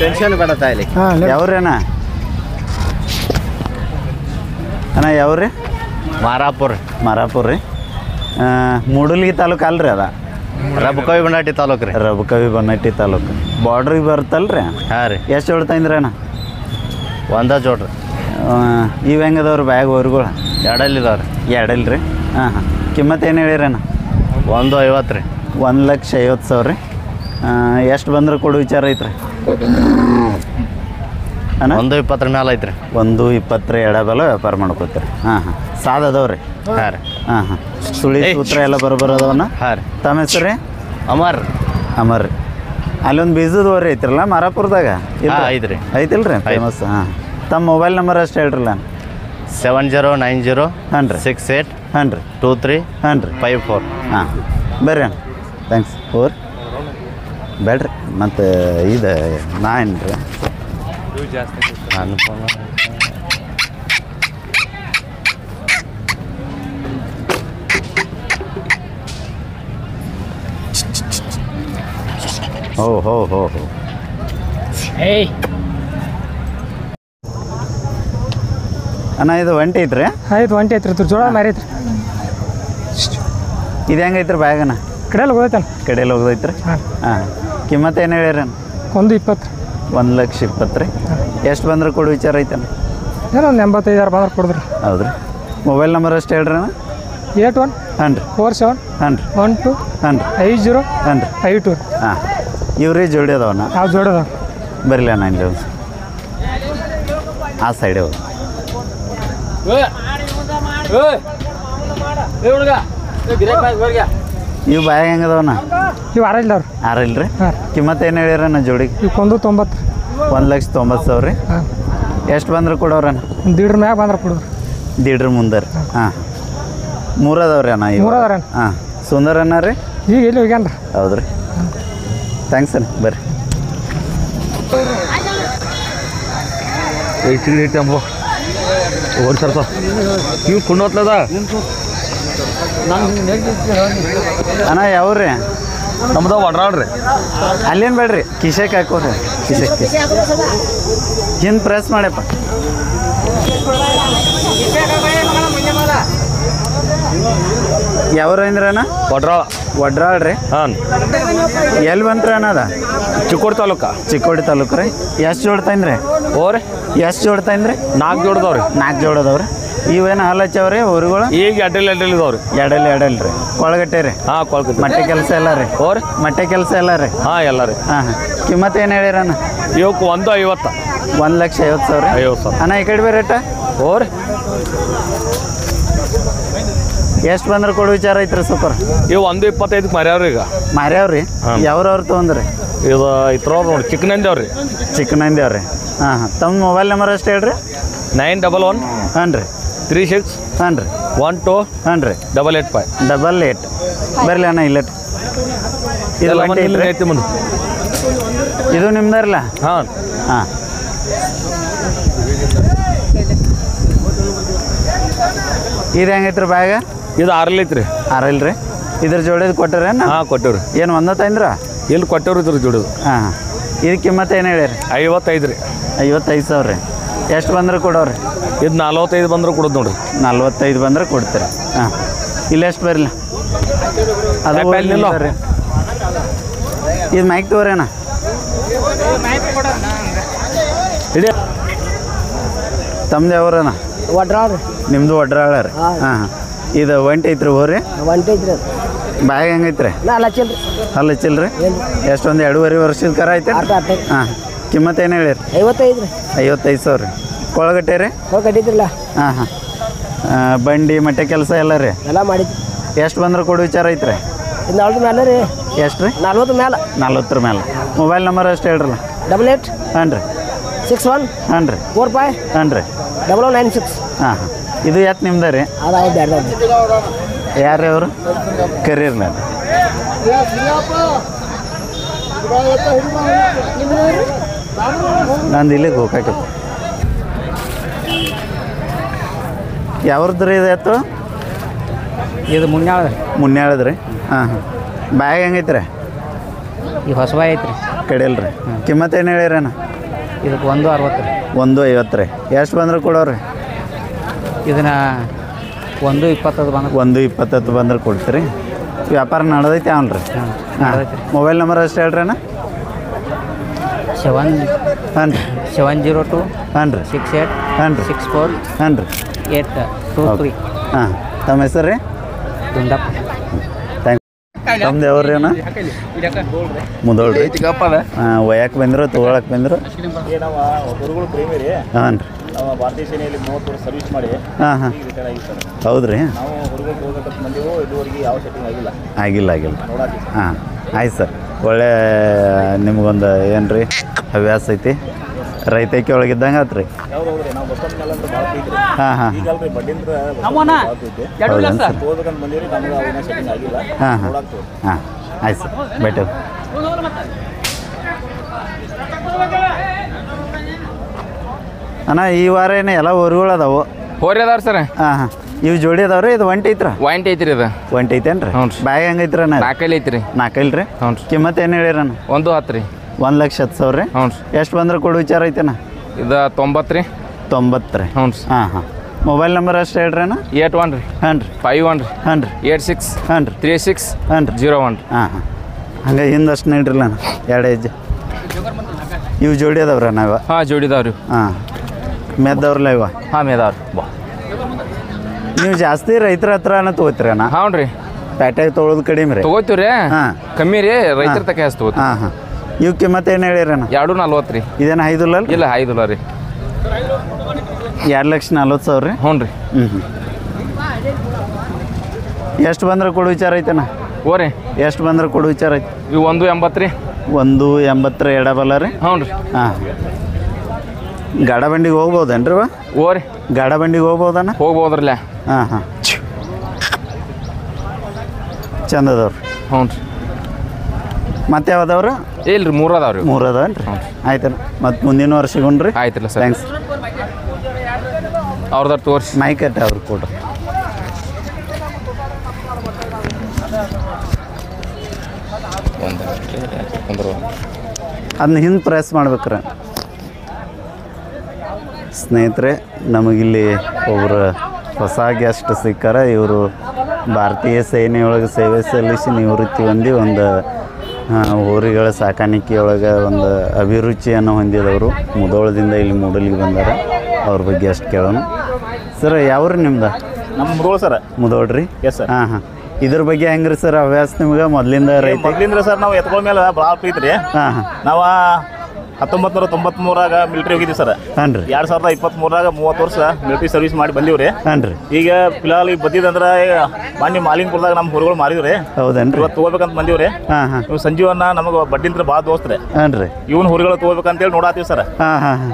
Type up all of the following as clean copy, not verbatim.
Tension ಬೇಡ ತಾಯಿಲಿ. ಯಾವ್ರೇನ ಅಣ್ಣ ಯಾವ್ರಿ? ಮಾರಾಪುರ ರೀ. ಮೂಡಲ್ಗಿ ತಾಲೂಕು ಅಲ್ರಿ ಅದ? ರಬಕವಿ ಬನ್ನಟ್ಟಿ ತಾಲೂಕು ರೀ. ರಬಕವಿ ಬನ್ನಟ್ಟಿ ತಾಲೂಕು ಬಾರ್ಡ್ರಿಗೆ ಬರ್ತಲ್ರಿ? ಹಾಂ ರೀ. ಎಷ್ಟು ಜೋಡ್ತಾಯಿದ್ರಿ ಅಣ್ಣ? ಒಂದ ಜೋಡ್ರಿ. ಇವು ಹೆಂಗದವ್ರಿ ಬ್ಯಾಗ್ ಊರುಗಳು? ಎರಡಲ್ಲಿದಾವ್ರಿ. ಎರಡಲ್ರಿ. ಹಾಂ ಹಾಂ. ಕಿಮ್ಮತ್ತು ಏನು ಹೇಳಿರಣ್ಣ? 150 ರೀ. 1,50,000 ರೀ. ಎಷ್ಟು ಬಂದ್ರೆ ಕೊಡು ವಿಚಾರ ಐತ್ರಿ ಅಣ್ಣ? 120 ಮೇಲೆ ಐತ್ರಿ. 120 ಎಡಬಲ ವ್ಯಾಪಾರ ಮಾಡ್ಕೋತೀರಿ. ಹಾಂ ಹಾಂ. ಸಾದ ಅದಾವ್ರಿ? ಹಾಂ ರೀ. ಹಾಂ ಹಾಂ. ಸುಳಿ ಸೂತ್ರ ಎಲ್ಲ ಬರೋಬರೋದವನ್ನ? ಹಾಂ ರೀ. ತಮ್ಮ ಹೆಸರು ರೀ? ಅಮರ್ ರೀ. ಅಲ್ಲೊಂದು ಬೀಜದ ಓರಿ ಐತ್ರಲ್ಲ ಮಾರಾಪುರದಾಗ? ಐತ್ರಿ. ಐತಿಲ್ರಿ ಫೇಮಸ್? ಹಾಂ. ತಮ್ಮ ಮೊಬೈಲ್ ನಂಬರ್ ಅಷ್ಟು ಹೇಳ್ರಲ್ಲ. 7090 ಹಾಂ ರೀ 68 ಹಾಂ ರೀ 23 ಹಾಂ ರೀ 54. ಹಾಂ ಬರ್ರಿ ಅಣ್ಣ. ಥ್ಯಾಂಕ್ಸ್. ಬೇಡ್ರಿ ಮತ್ತು ಇದು ನಾ ಏನು ರೀ ಹೋ ಅಣ್ಣ ಇದು ಒಂಟಿ ಐತ್ರಿ? ಆಯ್ತು ಒಂಟಿ ಐತ್ರಿ. ಜೋಳ ಮಾರಿ ಐತ್ರಿ. ಇದು ಹೆಂಗೈತ್ರಿ ಬ್ಯಾಗನ? ಕಡೆಯಲ್ಲಿ ಹೋಗೈತಲ್ಲ. ಕಡೆಯಲ್ಲಿ ಹೋಗೈತ್ರಿ. ಹಾಂ. ಕಿಮ್ಮತ್ತು ಏನು ಹೇಳಿರಿ? 120. 1,20,000 ರೀ. ಎಷ್ಟು ಬಂದ್ರೆ ಕೊಡು ವಿಚಾರ ಐತಣ್ಣ? ಏನೋ ಒಂದು 85,000 ಬಂದ್ರೆ ಕೊಡಿದ್ರಿ. ಹೌದ್ರಿ. ಮೊಬೈಲ್ ನಂಬರ್ ಅಷ್ಟು ಹೇಳ್ರಿ ಅಣ್ಣ. 81 ಹಾಂ ರೀ 47 ಹಾಂ ರೀ 12 ಹಾಂ ರೀ 50 ಹಾಂ ರೀ 52. ಹಾಂ. ಇವ್ರಿ ಜೋಡಿ ಅದಾವಣ್ಣ? ಯಾವ ಜೋಡದ? ಬರಲಿ ಅಣ್ಣ ಇಲ್ಲಿ ಆ ಸೈಡೇ ಹೋಗಿ. ಇವು ಬ್ಯಾಗ್ ಹೆಂಗದವಣ್ಣ? ಇವು ಆರಿಲ್ಲವ್ರಿ. ಆರಿಲ್ಲ ರೀ. ಹಾಂ. ಕಿಮ್ಮತ್ತು ಏನು ಹೇಳಿರಣ್ಣ ಜೋಡಿಗೆ? ಇವಕ್ಕೆ 190. 1,90,000 ರೀ. ಹಾಂ. ಎಷ್ಟು ಬಂದ್ರೆ ಕೊಡೋರಣ್ಣ? ಒಂದು ದೀಡ್ರ ಮ್ಯಾಗ ಬಂದ್ರೆ ಕೊಡೋರು. ದೀಡ್ರ ಮುಂದೆ ರೀ. ಹಾಂ. 3 ಅದಾವ್ರಿ ಅಣ್ಣ? 3 ಅದಾರ. ಹಾಂ. ಸುಂದರ ಅಣ್ಣ ರೀ? ಈಗ ಎಲ್ಲಿ ಹೋಗ್ಯಾನ್ರಿ? ಹೌದ್ರಿ. ಥ್ಯಾಂಕ್ಸ್ ಅಣ್ಣ. ಬರ್ರಿ. ಇವು ಕುಣ್ಣೋತ್ಲದ ಅಣ್ಣ ಯಾವ್ರಿ? ನಮ್ದು ಒಡ್ರಾಳ್ರಿ. ಅಲ್ಲೇನು ಬೇಡ್ರಿ ಕಿಶೆಕ್ ಹಾಕೋರಿ. ಕಿಶೆಕ್ ಹಿಂದೆ ಪ್ರೆಸ್ ಮಾಡ್ಯಪ್ಪ. ಯಾವ್ರ ಅಂದ್ರಣ್ಣ? ಒಡ್ರಾಳ್ ರೀ. ಹಾಂ. ಎಲ್ಲಿ ಬಂತ್ರಿ ಅಣ್ಣ ಅದ? ಚಿಕ್ಕೋಡಿ ತಾಲೂಕು ರೀ. ಎಷ್ಟು ಜೋಡ್ತಾಯಿನ್ರಿ? ಎಷ್ಟು ಜೋಡ್ತಾಯಿನ್ರಿ? 4 ಜೋಡದವ್ರಿ. 4 ಜೋಡದವ್ರಿ. ಇವೇನು ಹಾಲು ಹಚ್ಚವ್ರಿ ಊರುಗಳು? ಈಗ ಎಡ್ಡಲ್ಲಿದಾವ್ರಿ. ಎಡಲ್ ರೀ. ಕೊಳಗಟ್ಟೆ ರೀ? ಹಾಂ ಕೊಳಗಟ್ಟೆ. ಮಟ್ಟೆ ಕೆಲಸ ಎಲ್ಲ ರೀ? ಮಟ್ಟೆ ಕೆಲಸ ಎಲ್ಲ ರೀ? ಹಾಂ ಎಲ್ಲ ರೀ. ಹಾಂ ಹಾಂ. ಕಿಮ್ಮತ್ತು ಏನು ಹೇಳಿರಣ್ಣ? ಇವಕ್ಕೆ 150. 1,50,000. 50,000 ಅಣ್ಣ ಈ ಕಡೆ ಬೇರೆ ರೇಟ? ಎಷ್ಟು ಬಂದ್ರೆ ಕೊಡು ವಿಚಾರ ಐತ್ರಿ ಸೂಪರ್? ಇವು 125 ಮರ್ಯಾವ್ರಿ. ಈಗ ಮಾರ್ಯಾವ್ರಿ? ಯಾವ್ರವ್ರು ತೊಗೊಂಡ್ರಿ? ಇದು ಇತ್ರವ್ರು ನೋಡಿ ಚಿಕ್ಕನಂದೇವ್ರಿ. ಚಿಕ್ಕನಂದೇವ್ರಿ. ಹಾಂ ಹಾಂ. ತಮ್ಮ ಮೊಬೈಲ್ ನಂಬರ್ ಅಷ್ಟು ಹೇಳ್ರಿ. 911 ಹಾಂ ರೀ 36 ಹಾಂ ರೀ 12 ಹಾಂ ರೀ 885. 88. ಬರಲಿ ಅಣ್ಣ ಇಲ್ಲ. ಇದು ಮುಂದೆ ಇದು ನಿಮ್ದಾರಲ್ಲ? ಹಾಂ ಹಾಂ. ಇದು ಹೆಂಗೈತ್ರಿ ಬ್ಯಾಗ? ಇದು 6 ಐತ್ರಿ. 6 ರೀ. ಇದ್ರ ಜೋಡಿದು ಕೊಟ್ಟರೇನು? ಹಾಂ ಕೊಟ್ಟವ್ರಿ. ಏನು ಒಂದತ್ತೈಂದ್ರ? ಇಲ್ಲಿ ಕೊಟ್ಟವ್ರಿ ಇದ್ರ ಜೋಡಿದು. ಹಾಂ ಹಾಂ. ಇದು ಕಿಮ್ಮತ್ತು ಏನು ಹೇಳಿರಿ? 55 ರೀ. 55,000 ರೀ. ಎಷ್ಟು ಬಂದ್ರೆ ಕೊಡೋರಿ? ಇದು 45 ಬಂದ್ರೆ ಕೊಡೋದು ನೋಡ್ರಿ. 45 ಬಂದ್ರೆ ಕೊಡ್ತೀರಿ. ಹಾಂ. ಇಲ್ಲ ಎಷ್ಟು ಬರಲಿಲ್ಲ ಅದು ರೀ. ಇದು ಮೈಕ್ ತಗೋರೇನ? ಇಡೀ ತಮ್ದು ಯಾವ್ರಣ್ಣ? ಒಡ್ರಾಳ್. ನಿಮ್ಮದು ಒಡ್ರಾಳ ರೀ? ಹಾಂ ಹಾಂ. ಇದು ಒಂಟಿ ಐತ್ರಿ ಊರಿ? ಒಂಟಿ ಐತ್ರಿ. ಬ್ಯಾಗ್ ಹೆಂಗೈತ್ರಿ? ಹಲ್ಲು ಹಚ್ಚಿಲ್ರಿ? ಎಷ್ಟೊಂದು 2.5 ವರ್ಷದ ಕರ ಐತೆ? ಹಾಂ. ಕಿಮ್ಮತ್ತು ಏನು ಹೇಳಿರಿ? 55 ರೀ. 55,000 ರೀ. ಕೊಳಗಟ್ಟೆ ರೀ? ಕಟ್ಟಿದ್ರಲ್ಲ. ಹಾಂ ಹಾಂ. ಬಂಡಿ ಮಟ್ಟೆ ಕೆಲಸ ಎಲ್ಲ ರೀ? ಎಲ್ಲ ಮಾಡಿದ್ವಿ. ಎಷ್ಟು ಬಂದ್ರೆ ಕೊಡು ವಿಚಾರ ಐತ್ರಿ? 40 ಮೇಲೆ ರೀ. ಎಷ್ಟು ರೀ? 40 ಮೇಲೆ. 40 ಮೇಲೆ. ಮೊಬೈಲ್ ನಂಬರ್ ಅಷ್ಟು ಹೇಳ್ರಲ್ಲ. 88 ಹಾಂ ರೀ 61 ಹಾಂ ರೀ 45 ಹಾಂ ರೀ 0096. ಹಾಂ ಹಾಂ. ಇದು ಯಾಕೆ ನಿಮ್ದು ರೀ? ಅದಾವ ಬೇಡ. ಯಾರು ಅವರು? ಕರೀರ್ ನಾನು. ನಂದು ಇಲ್ಲಿಗೆ ಹೋಗಕ್ಕೆ. ಯಾವ್ದು ರೀ ಇದು ಎತ್ತು? ಇದು ಮುನ್ಯಾಳದ. ಮುನ್ಯಾಳದ ರೀ. ಹಾಂ ಹಾಂ. ಬ್ಯಾಗ್ ಹೆಂಗೈತೆ ರೀ? ಈ ಹೊಸಬ ಐತ್ರಿ ಕಡಿಯಲ್ರಿ ಕಿಮ್ಮತ್ತು ಏನು ಹೇಳಿರಣ್ಣ ಇದಕ್ಕೆ 1.60 ರೀ 1.50 ರೀ ಎಷ್ಟು ಬಂದ್ರೆ ಕೊಡೋರಿ ಇದನ್ನ 1.20 ಬಂದು 1.20 ಬಂದ್ರೆ ಕೊಡ್ತೀರಿ ವ್ಯಾಪಾರ ನಡೆದೈತಿ ಅವನು ರೀ ನಡೆದೈತಿ ಮೊಬೈಲ್ ನಂಬರ್ ಅಷ್ಟು ಹೇಳ್ರಿ ಅಣ್ಣ 702 ಹಾಂ ರೀ 68 ಹಾಂ ರೀ 64 ಹಾಂ ರೀ 823 ಹಾಂ ತಮ್ಮ ಹೆಸರು ರೀ ದುಂಡಪ್ಪ ತಮ್ದು ಯಾವ್ರಿ ಅಣ್ಣ ಮುದೋಳ್ರಿ ಹಾಂ ಒಯ್ಯಕ್ಕೆ ಬಂದ್ರು ತೊಗೊಳಕ್ಕೆ ಬಂದ್ರು ಹಾಂ ರೀ ಭಾರತೀಯ ಸೇನೆಯಲ್ಲಿ 30 ವರ್ಷ ಸರ್ವಿಸ್ ಮಾಡಿ ಹಾಂ ಹಾಂ ಹೌದ್ರಿ ನಾವು ಹೊರಗಡೆ ಹೋಗ್ಬೇಕಂತ ಬಂದೆವು ಇದುವರೆಗೆ ಯಾವ ಸೆಟ್ಟಿಂಗ್ ಆಗಿಲ್ಲ ಹಾಂ ಆಯ್ತು ಸರ್ ಒಳ್ಳೆ ನಿಮ್ಗೊಂದು ಏನು ರೀ ಹವ್ಯಾಸ ಐತಿ ರೈತೈಕೆ ಒಳಗಿದ್ದಂಗೆ ಆತ್ರಿ ಯಾವ್ದು ನಾವು ಬಸ್ ಸ್ಟಾಂಡ್ ಮೇಲೆ ಅಂದ್ರೆ ಭಾಳ ಪ್ರೀತಿ ಹಾಂ ಹಾಂ ಈಗಲ್ರಿ ಬಡ್ಡಿಂದ್ರ ಹೋಗ್ಬೇಕಂತ ಬಂದೀವಿ ನಮ್ಗೆ ಅವನ್ನ ಸೆಟ್ಟಿಂಗ್ ಆಗಿಲ್ಲ ಹಾಂ ಹಾಂ ನೋಡಾಕ್ತೀವಿ ಹಾಂ ಆಯ್ತು ಸರ್ ಬೆಟ್ಟ ಅಣ್ಣ ಈ ವಾರ ಏನು ಎಲ್ಲ ಊರುಗಳು ಅದಾವು ಹೋರಿ ಅದಾರ ಸರ್ ಹಾಂ ಹಾಂ ಇವು ಜೋಡಿ ಅದಾವ್ರಿ ಇದು ಒಂಟಿ ಐತ್ರ ವಾಯಿಂಟ್ ಐತ್ರಿ ಇದು ಒಂಟಿ ಐತೇನ್ರಿ ಹ್ಞೂ ರೀ ಬ್ಯಾಗ್ ಹೆಂಗೈತ್ರ ಅಣ್ಣ ನಾಲ್ಕೈಲಿ ಐತ್ರಿ ನಾಲ್ಕೈಲ್ ರೀ ಹ್ಞೂ ರೀ ಕಿಮ್ಮತ್ತು ಏನು ಹೇಳಿರಣ್ಣ 1.10 ರೀ 1,10,000 ರೀ ಹ್ಞೂ ರೀ ಎಷ್ಟು ಬಂದ್ರೆ ಕೊಡು ವಿಚಾರ ಐತೆಣ್ಣ ಇದು 90 ರೀ 90 ರೀ ಹ್ಞೂ ರೀ ಹಾಂ ಹಾಂ ಮೊಬೈಲ್ ನಂಬರ್ ಅಷ್ಟು ಹೇಳ್ರಿ ಅಣ್ಣ 81 ರೀ ಹಾಂ ರೀ 51 ರೀ ಹಾಂ ರೀ 86 ಹಾಂ ರೀ 36 ಹಾಂ ರೀ 01 ಹಾಂ ಹಾಂ ಹಂಗೆ ಹಿಂದಷ್ಟು ನೀಡ್ರಲ್ಲ ಅಣ್ಣ 2 ಹೆಜ್ಜೆ ಇವು ಜೋಡಿ ಅದಾವ್ರಿ ಅಣ್ಣ ಇವ ಹಾಂ ಜೋಡಿದಾವ್ರಿ ಹಾಂ ಮೆದ್ದವ್ರಲ್ಲ ಇವ ಹಾಂ ಮೇದಾವ್ರಿ ನೀವು ಜಾಸ್ತಿ ರೈತರ ಹತ್ರನ ತೊಗೋತೀರಿ ಅಣ್ಣ ಹಾಂ ರೀ ಪ್ಯಾಟ್ಯಾಗ ತೊಗೊಳೋದು ಕಡಿಮೆ ರೀ ತೊಗೋತೀವಿ ರೀ ಹಾಂ ಕಮ್ಮಿ ರೀ ರೈತರ ತಕ ಹೆಸ್ ತೊಗೋತೀವಿ ಹಾಂ ಹಾಂ ಇವು ಕಿಮ್ಮತ್ತು ಏನು ಹೇಳಿರಣ್ಣ 2.40 ರೀ ಇದೇನು 5 ಇಲ್ಲ 5 ರೀ 2,40,000 ರೀ ಹ್ಞೂ ರೀ ಹ್ಞೂ ಎಷ್ಟು ಬಂದ್ರೆ ಕೊಡು ವಿಚಾರ ಐತೆಣ್ಣ ಓರಿ ಎಷ್ಟು ಬಂದ್ರೆ ಕೊಡು ವಿಚಾರ ಐತಿ ಇವು 1.80 ರೀ 1.80 ಎಡಬಲ್ಲ ರೀ ಹ್ಞೂ ರೀ ಹಾಂ ಗಾಡ ಬಂಡಿಗೆ ಹೋಗ್ಬೋದೇನ್ರಿ ಇವ ಓರಿ ಗಾಡ ಬಂಡಿಗೆ ಹೋಗ್ಬೋದಣ್ಣ ಹೋಗ್ಬೋದ್ರಲ್ಲ ಹಾಂ ಹಾಂ ಚಂದ ಅದಾವ್ರಿ ಹ್ಞೂ ರೀ ಮತ್ತೆ ಯಾವ್ದವ್ರು ಇಲ್ರಿ 3 ಅದಾವ್ರಿ 3 ಅದಾವನ್ರಿ ಆಯ್ತಣ್ಣ ಮತ್ತು ಮುಂದಿನ ವರ್ಷಗುಣ್ರಿ ಆಯ್ತಿಲ್ಲ ಸರ್ ಥ್ಯಾಂಕ್ಸ್ ಅವ್ರದಾರು ತೋರಿಸಿ ಮೈಕಟ್ಟೆ ಅವ್ರು ಕೊಡ್ರಿ ಅದನ್ನ ಹಿಂದೆ ಪ್ರೆಸ್ ಮಾಡ್ಬೇಕ್ರೆ ಸ್ನೇಹಿತರೆ ನಮಗಿಲ್ಲಿ ಒಬ್ಬರು ಹೊಸ ಗೆಸ್ಟ್ ಸಿಕ್ಕಾರ ಇವರು ಭಾರತೀಯ ಸೇನೆಯೊಳಗೆ ಸೇವೆ ಸಲ್ಲಿಸಿ ನಿವೃತ್ತಿ ಹೊಂದಿ ಒಂದು ಊರುಗಳ ಸಾಕಾಣಿಕೆಯೊಳಗೆ ಒಂದು ಅಭಿರುಚಿಯನ್ನು ಹೊಂದಿದವರು ಮುಧೋಳದಿಂದ ಇಲ್ಲಿ ಮೂಡಲಿಗೆ ಬಂದಾರ ಅವ್ರ ಬಗ್ಗೆ ಅಷ್ಟು ಕೇಳೋಣ ಸರ್ ಯಾವ್ರಿ ನಿಮ್ದು ನಮ್ಮ ಮುಧೋಳ ಸರ್ ಮುಧೋಳ್ರಿ ಎಸ್ ಸರ್ ಹಾಂ ಹಾಂ ಇದ್ರ ಬಗ್ಗೆ ಹೆಂಗ್ರಿ ಸರ್ ಹವ್ಯಾಸ ನಿಮ್ಗೆ ಮೊದಲಿಂದ ರೈತ ಮೊದಲಿಂದ ಸರ್ ನಾವು ಎತ್ಕೊಂಡ ಮೇಲೆ ಭಾಳ ಪ್ರೀತಿ ರೀ ಹಾಂ ಹಾಂ ನಾವು 1993 ಮಿಲಿಟರಿ ಹೋಗಿದ್ವಿ ಸರ್ ಹಾಂ ರೀ 2023 30 ವರ್ಷ ಮಿಲಿಟರಿ ಸರ್ವಿಸ್ ಮಾಡಿ ಬಂದೀವಿ ರೀ ಹಾಂ ರೀ ಈಗ ಫಿಲಹಾಲ್ ಈಗ ಬಂದಿದ್ದಂದ್ರೆ ಮಾನ್ಯ ಮಾಲಿಂಗ್ಪುರದಾಗ ನಮ್ಮ ಹುರುಗಳು ಮಾರಿದ್ರಿ ಹೌದೇನ್ರಿ ಇವತ್ತು ತೊಗೋಬೇಕಂತ ಬಂದೀವಿ ರೀ ಹಾಂ ಹಾಂ ನೀವು ಸಂಜೀವನ್ನ ನಮಗೆ ಬಡ್ಡಿಂತ್ರ ಭಾಳ ದೋಸ್ತ್ರಿ ಹಾಂ ರೀ ಇವನ್ ಹುರುಗಳು ತೊಗೋಬೇಕಂತೇಳಿ ನೋಡಾತೀವಿ ಸರ್ ಹಾಂ ಹಾಂ ಹಾಂ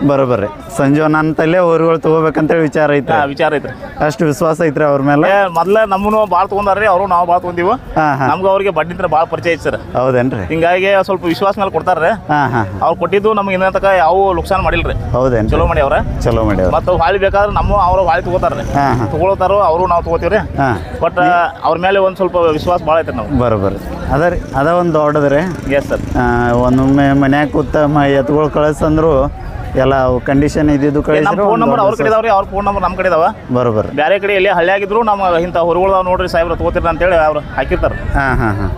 ಬರೋಬರ್ರಿ ಸಂಜೆ ನನ್ನತಲ್ಲೇ ಊರುಗಳು ತೊಗೋಬೇಕಂತೇಳಿ ವಿಚಾರ ಐತ್ರಿ ವಿಚಾರ ಐತ್ರಿ ಅಷ್ಟು ವಿಶ್ವಾಸ ಐತ್ರಿ ಅವ್ರ ಮೇಲೆ ಮೊದ್ಲ ನಮ್ಮನ್ನು ಭಾಳ ತೊಗೊಂಡಾರ್ರಿ ಅವರು ನಾವು ಭಾಳ ತೊಗೊಂಡಿವು ಹಾಂ ಹಾಂ ನಮ್ಗೆ ಅವ್ರಿಗೆ ಬಡ್ಡಿಂತ್ರ ಭಾಳ ಪರಿಚಯ ಐತಿ ಸರ್ ಹೌದೇನ್ರಿ ಹಿಂಗಾಗಿ ಸ್ವಲ್ಪ ವಿಶ್ವಾಸ ಮೇಲೆ ಕೊಡ್ತಾರ್ರಿ ಹಾಂ ಹಾಂ ಅವ್ರು ಕೊಟ್ಟಿದ್ದು ನಮ್ಗೆ ಇನ್ನೂ ತನಕ ಯಾವ ಲುಕ್ಸಾನ್ ಮಾಡಿಲ್ರಿ ಹೌದೇನ್ರಿ ಚಲೋ ಮಾಡ್ಯಾವ್ರ ಚಲೋ ಮಾಡ್ಯಾವ್ರಿ ಮತ್ತು ಹಾಳಿ ಬೇಕಾದ್ರೆ ನಮ್ಮ ಅವ್ರು ಹಾಳಿ ತೊಗೋತಾರ್ರಿ ಹಾಂ ಹಾಂ ತೊಗೊಳ್ತಾರೋ ಅವರು ನಾವು ತೊಗೋತೀವ್ರಿ ಹಾಂ ಬಟ್ ಅವ್ರ ಮೇಲೆ ಒಂದು ಸ್ವಲ್ಪ ವಿಶ್ವಾಸ ಭಾಳ ಐತ್ರಿ ನಾವು ಬರೋಬರ್ರಿ ಅದ ರೀ ಅದ ಒಂದು ದೊಡ್ಡದ್ರಿ ಎಸ್ ಸರ್ ಒಮ್ಮೊಮ್ಮೆ ಮನ್ಯಾಗ ಕೂತ ಎತ್ಗಳು ಕಳಿಸಂದ್ರು ಎಲ್ಲ ಕಂಡೀಷನ್ ಇದ್ದಿದ್ದು ನಮ್ಮ ಕಳಿಸಿದ್ರು ಫೋನ್ ನಂಬರ್ ಅವ್ರ ಕಡೆ ಇದಾವ್ರಿ ಅವ್ರ ಫೋನ್ ನಂಬರ್ ನಮ್ಮ ಕಡೆ ಇದಾವ ಬರೋಬರ್ರಿ ಬೇರೆ ಕಡೆ ಎಲ್ಲಿ ಹಳ್ಳಿಯಾಗಿದ್ರು ನಮ್ಮ ಇಂಥ ಹೊರಗಳದಾವ್ ನೋಡ್ರಿ ಸಾಹೇಬ್ರ ತೊಗೋತೀರಿ ಅಂತೇಳಿ ಅವ್ರು ಹಾಕಿರ್ತಾರೆ ಹಾಂ ಹಾಂ ಹಾಂ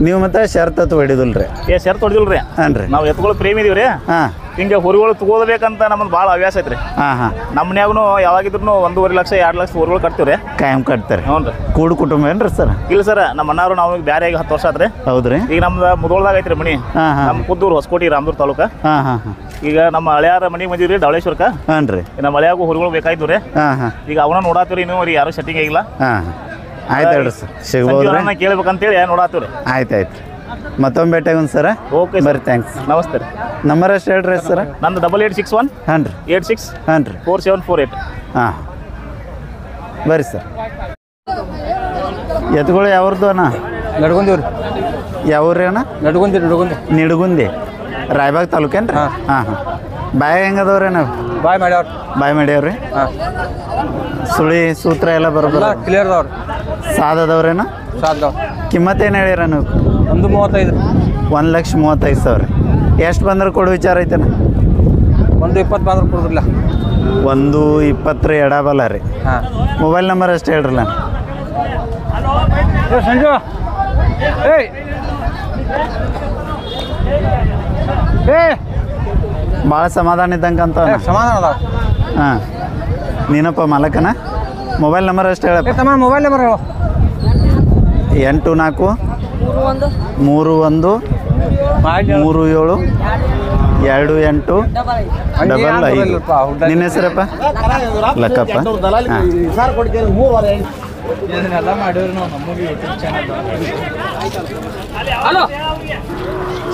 ನೀವು ಮತ್ತೆ ಶರ್ತ್ ಹೊಡಿದಿಲ್ರಿ ಶರ್ತ್ ಹೊಡಿದಿಲ್ರಿ ಹಾಂ ರೀ ನಾವು ಎತ್ಕೊಳ್ಳೋ ಪ್ರೇಮಿ ಇದೀವಿ ರೀ ಹಾಂ ಹಿಂಗೆ ಹೊರಗಳು ತಗೋಬೇಕಂತ ನಮ್ಮದು ಭಾಳ ಹವ್ಯಾಸ ಐತ್ರಿ ಹಾಂ ಹಾಂ ನಮ್ಮ ಮನ್ಯಾಗೂ ಯಾವಾಗಿದ್ರು 1.5 ಲಕ್ಷ 2 ಲಕ್ಷ ಹೊರಗಳು ಕಟ್ತೀವಿ ರೀ ಕಾಯಂ ಕಟ್ತಾರೆ ಹ್ಞೂ ರೀ ಕೂಡು ಕುಟುಂಬ ಏನ್ರಿ ಸರ್ ಇಲ್ಲ ಸರ್ ನಮ್ಮ ಅಣ್ಣಾರು ನಾವು ಬೇರೆ ಈಗ 10 ವರ್ಷ ಆತ್ರಿ ಹೌದ್ರಿ ಈಗ ನಮ್ದು ಮುಧೋಳದಾಗ ಐತ್ರಿ ಮನಿ ಹಾಂ ಹಾಂ ನಮ್ಮ ಕುದ್ದೂರು ಹೊಸಕೋಟಿ ರಾಮದೂರ್ ತಾಲೂಕ ಹಾಂ ಹಾಂ ಹಾಂ ಈಗ ನಮ್ಮ ಹಳೆಯಾರ ಮನೆಗೆ ಬಂದಿವ್ರಿ ಡವಳೇಶ್ವರಕ್ಕೆ ಹಾಂ ರೀ ನಮ್ಮ ಹಳೆಯಾಗೂ ಹೊರಗಳು ಬೇಕಾಯ್ತು ರೀ ಹಾಂ ಹಾಂ ಈಗ ಅವನ ನೋಡಾತೀವ್ರಿ ಇನ್ನೂ ಅವ್ರಿಗೆ ಯಾರು ಸೆಟ್ಟಿಂಗ್ ಆಗಿಲ್ಲ ಹಾಂ ಆಯ್ತು ಹೇಳ್ರಿ ಸರ್ ಸಿಗ್ಬೋದ್ರಿ ಕೇಳ್ಬೇಕಂತೇಳಿ ನೋಡಾತೀವ್ರಿ ಆಯ್ತು ಆಯ್ತು ಮತ್ತೊಮ್ಮೆ ಭೇಟಿಯಾಗೋಣ ಸರ ಓಕೆ ಬರ್ರಿ ಥ್ಯಾಂಕ್ಸ್ ನಮಸ್ತೆ ರೀ ನಂಬರ್ ಅಷ್ಟು ಹೇಳ್ರಿ ಸರ ನಂದು 8861 ಹಾಂ ರೀ 86 ಹಾಂ ರೀ 4748 ಹಾಂ ಬರ್ರಿ ಸರ್ ಎತ್ಗಳು ಯಾವ್ದು ಅಣ್ಣ ನಡ್ಕೊಂತೀವಿ ರೀ ಯಾವ್ರಿ ಅಣ್ಣ ನಡ್ಕೊಂತೀವಿ ನಿಡಗುಂದಿ ರಾಯಬಾಗ್ ತಾಲೂಕೇನು ರೀ ಹಾಂ ಹಾಂ ಹಾಂ ಬಾಯ್ ಹೆಂಗದವ್ರಿ ನಾವು ಬಾಯ್ ಮಾಡ್ಯಾವ್ರಿ ಬಾಯ್ ಮಾಡ್ಯಾವ್ರಿ ಹಾಂ ಸುಳಿ ಸೂತ್ರ ಎಲ್ಲ ಬರೋಬರ ಕ್ಲಿಯರ್ ಅದಾವ್ರಿ ಸಾದದವ್ರೇನ ಸಾಧ್ಯ ಕಿಮ್ಮತ್ತೇನು ಹೇಳಿರ ನೀವು 1.35 1,35,000 ಎಷ್ಟು ಬಂದ್ರೆ ಕೊಡು ವಿಚಾರ ಐತೆನ? 120 ಬಂದ್ರೆ ಕೊಡೋದಿಲ್ಲ. 120 ಎಡಬಲ್ಲ ರೀ. ಹಾಂ ಮೊಬೈಲ್ ನಂಬರ್ ಅಷ್ಟು ಹೇಳ್ರಲ್ಲ. ಸಂಜು ಏಯ್ ಏ ಭಾಳ ಸಮಾಧಾನ ಇದ್ದಂಗೆ ಅಂತ ಸಮಾಧಾನ ಅದಾವ. ಹಾಂ ನೀನಪ್ಪ ಮಾಲಕನ? ಮೊಬೈಲ್ ನಂಬರ್ ಅಷ್ಟು ಹೇಳಪ್ಪ. ತಮ್ಮ ಮೊಬೈಲ್ ನಂಬರ್ ಹೇಳು. 84 31 37 28 5. ನಿನ್ನ ಹೆಸರಪ್ಪ? ಲಕ್ಕಪ್ಪ. ಹಾಂ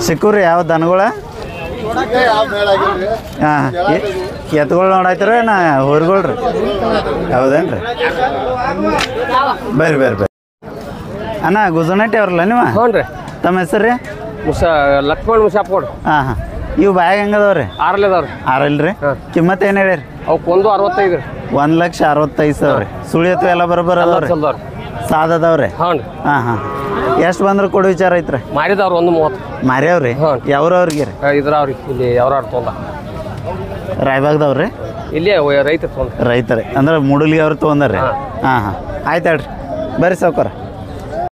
ಸಿಕ್ಕೂರಿ ಯಾವ ದನಗಳ? ಹಾಂ ಎತ್ಗಳು ನೋಡಾಯ್ತಾರ ನಾ ಹೊರ್ಗಳ್ರಿ. ಹೌದೇನ್ರಿ? ಬರ್ರಿ ಬರ್ರಿ ಬರ್ರಿ ಅಣ್ಣ. ಗುಜನಟ್ಟಿ ಅವ್ರಲ್ಲ ನೀವು? ಹ್ಞೂ ರೀ. ತಮ್ಮ ಹೆಸರು ರೀ? ಲಕ್ಷ್ಮಣ್ ಮುಸಾಪ್ಕೋಡ್. ಹಾಂ ಹಾಂ ಇವು ಬ್ಯಾಗ್ ಹೆಂಗದವ್ರಿ? 6 ಅದಾವ್ರಿ. 6 ರೀ. ಕಿಮ್ಮತ್ತು ಏನು ಹೇಳಿರಿ? ಅವಕ್ಕೆ 165 ರೀ. 1,65,000 ಸುಳಿ ಅಥವಾ ಎಲ್ಲ ಬರೋಬ್ಬರ ಅದಾವ್ರಿ? ಚಲ್ದವ್ರಿ. ಸಾದದವ್ರಿ? ಹ್ಞೂ ರೀ. ಹಾಂ ಹಾಂ ಎಷ್ಟು ಬಂದ್ರೆ ಕೊಡು ವಿಚಾರ ಐತ್ರಿ? ಮಾರಿದವ್ರು 130. ಮಾರ್ಯಾವ್ರಿ? ಹ್ಞೂ. ಯಾವ್ರವ್ರಿಗೆ ರೀ? ಇದ್ರಾವ್ರಿ ಇಲ್ಲಿ ಯಾವ್ರಾರು ತೊಂದ ರಾಯಬಾಗ್ದವ್ರಿ? ಇಲ್ಲೇ ರೈತರು ತೊಂದ. ರೈತರೇ ಅಂದ್ರೆ ಮೂಡಲಿಗೆ ಅವ್ರು ತೊಗೊಂಡ್ರಿ? ಹಾಂ ಹಾಂ ಆಯ್ತು ಹೇಳ್ರಿ ಬರ್ರಿ ಸಾವ್ಕಾರ.